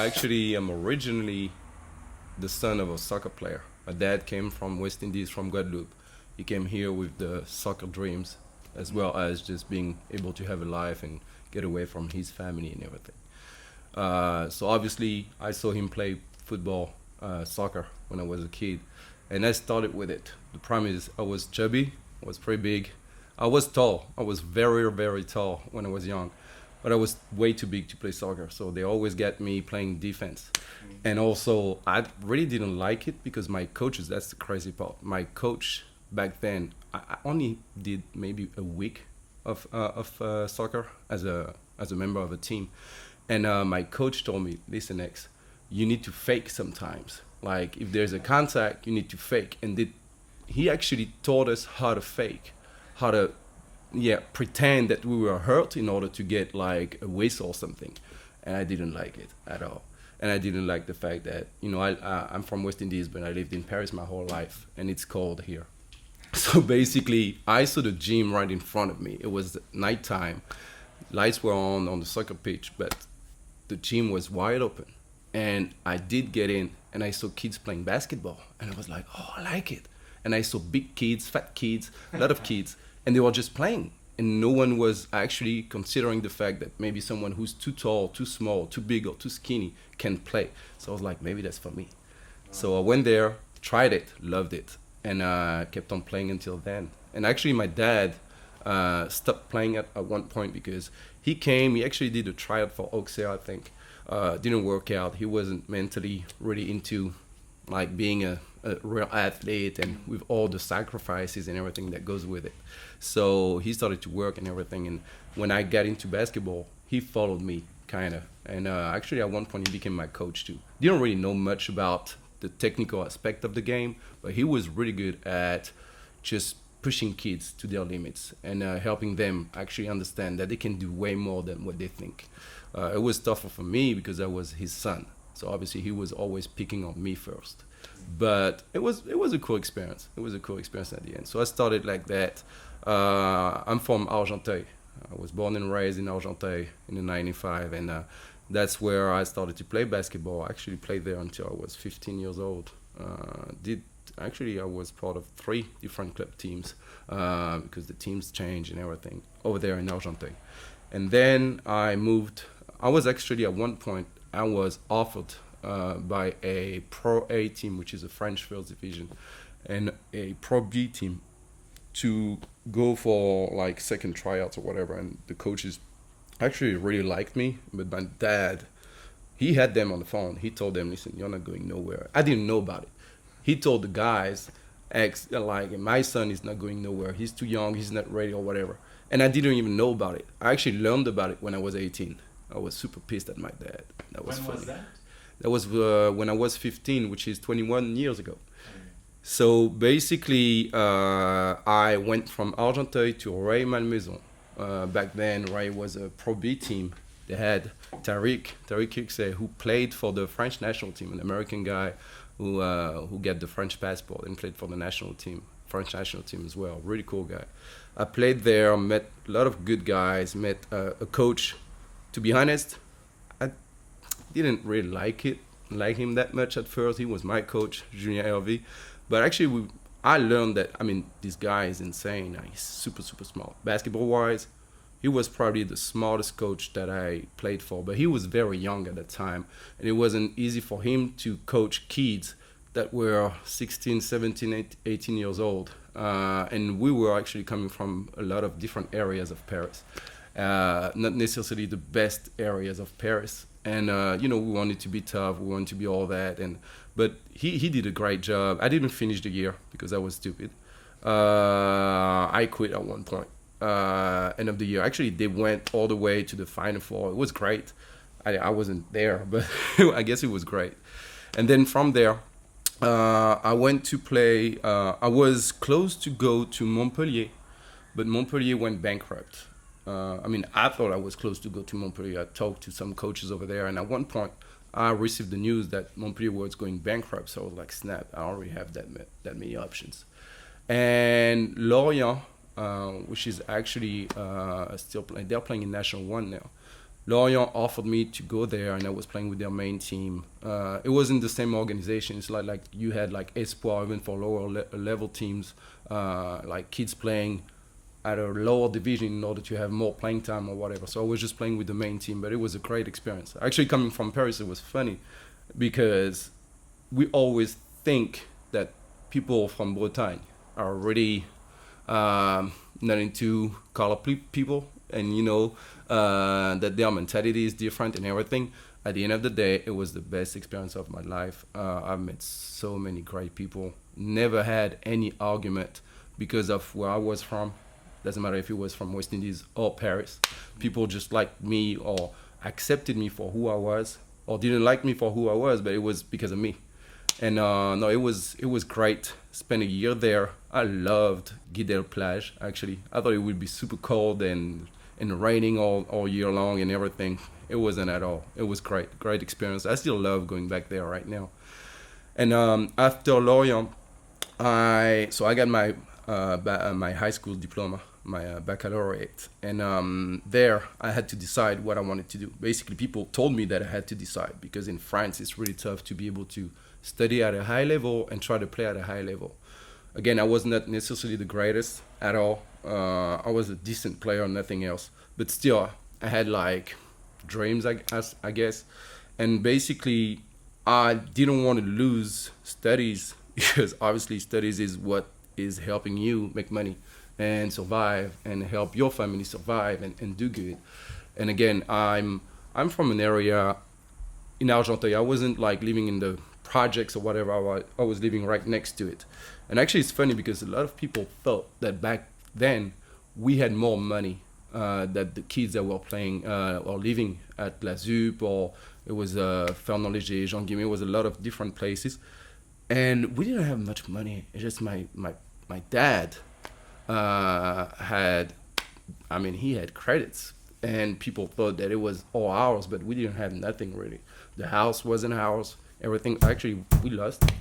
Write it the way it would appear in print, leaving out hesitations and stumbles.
actually am originally the son of a soccer player. My dad came from West Indies, from Guadeloupe. He came here with the soccer dreams, as well as just being able to have a life and get away from his family and everything. So obviously, I saw him play football, soccer when I was a kid, and I started with it. The problem is I was chubby, I was pretty big. I was tall. I was very, very tall when I was young, but I was way too big to play soccer. So they always get me playing defense. And also, I really didn't like it because my coaches, that's the crazy part. My coach back then, I only did maybe a week of soccer as a member of a team. And my coach told me, listen, X, you need to fake sometimes. Like if there's a contact, you need to fake. And he actually taught us how to fake, how to pretend that we were hurt in order to get like a whistle or something. And I didn't like it at all. And I didn't like the fact that, I'm from West Indies, but I lived in Paris my whole life, and it's cold here. So basically, I saw the gym right in front of me. It was nighttime. Lights were on the soccer pitch, but the gym was wide open. And I did get in, and I saw kids playing basketball. And I was like, oh, I like it. And I saw big kids, fat kids, a lot of kids, and they were just playing. And no one was actually considering the fact that maybe someone who's too tall, too small, too big, or too skinny can play. So I was like, maybe that's for me. So I went there, tried it, loved it, and kept on playing until then. And actually, my dad stopped playing at one point because he actually did a tryout for Auxerre, I think. Didn't work out. He wasn't mentally really into like being a real athlete and with all the sacrifices and everything that goes with it. So he started to work and everything. And when I got into basketball, he followed me kind of. And actually at one point he became my coach too. Didn't really know much about the technical aspect of the game, but he was really good at just pushing kids to their limits and helping them actually understand that they can do way more than what they think. It was tougher for me because I was his son. So obviously he was always picking on me first. But it was a cool experience. It was a cool experience at the end. So I started like that. I'm from Argenteuil. I was born and raised in Argenteuil in the 95, and that's where I started to play basketball. I actually played there until I was 15 years old. I was part of 3 different club teams because the teams changed and everything over there in Argenteuil. And then I moved. I was actually at one point, I was offered by a Pro A team, which is a French first division, and a Pro B team to go for like second tryouts or whatever. And the coaches actually really liked me, but my dad, he had them on the phone. He told them, listen, you're not going nowhere. I didn't know about it. He told the guys, my son is not going nowhere. He's too young. He's not ready or whatever. And I didn't even know about it. I actually learned about it when I was 18. I was super pissed at my dad. That was funny. Was that? That was when I was 15, which is 21 years ago. So basically, I went from Argenteuil to Ray Malmaison. Back then, Ray was a Pro B team. They had Tariq Kirksey, who played for the French national team, an American guy who got the French passport and played for the national team, French national team as well. Really cool guy. I played there, met a lot of good guys, met a coach. To be honest, I didn't really like him that much at first. He was my coach, Julien Hervé. But actually, I learned that, this guy is insane. He's super, super smart. Basketball-wise, he was probably the smartest coach that I played for. But he was very young at that time. And it wasn't easy for him to coach kids that were 16, 17, 18 years old. And we were actually coming from a lot of different areas of Paris. Not necessarily the best areas of Paris. And, we wanted to be tough. We wanted to be all that. But he did a great job. I didn't finish the year because I was stupid. I quit at one point. End of the year. Actually, they went all the way to the Final Four. It was great. I wasn't there, but I guess it was great. And then from there, I went to play. I was close to go to Montpellier, but Montpellier went bankrupt. I thought I was close to go to Montpellier. I talked to some coaches over there, and at one point, I received the news that Montpellier was going bankrupt. So I was like, snap, I already have that many options. And Lorient, which is actually still playing, they're playing in National 1 now. Lorient offered me to go there, and I was playing with their main team. It wasn't the same organization. It's like you had like Espoir even for lower level teams, like kids playing at a lower division in order to have more playing time or whatever. So I was just playing with the main team, but it was a great experience. Actually, coming from Paris, it was funny because we always think that people from Bretagne are really not into color people, and that their mentality is different and everything. At the end of the day, it was the best experience of my life. I've met so many great people. Never had any argument because of where I was from. Doesn't matter if it was from West Indies or Paris. People just liked me or accepted me for who I was, or didn't like me for who I was, but it was because of me. And no, it was great. Spent a year there. I loved Guidel Plage. Actually, I thought it would be super cold and raining all year long and everything. It wasn't at all. It was great experience. I still love going back there right now. And after Lorient, I got my high school diploma, my baccalaureate, and there I had to decide what I wanted to do. Basically, people told me that I had to decide because in France it's really tough to be able to study at a high level and try to play at a high level. Again, I was not necessarily the greatest at all. I was a decent player, nothing else. But still, I had like dreams, I guess. And basically, I didn't want to lose studies because obviously studies is what is helping you make money and survive and help your family survive and do good. And again, I'm from an area in Argenteuil. I wasn't like living in the projects or whatever. I was living right next to it. And actually, it's funny because a lot of people thought that back then we had more money that the kids that were playing or living at La Zup, or it was Fernand Léger, Jean Guimet, was a lot of different places. And we didn't have much money. It's just my dad he had credits, and people thought that it was all ours, but we didn't have nothing really. The house wasn't ours. Everything, actually, we lost it.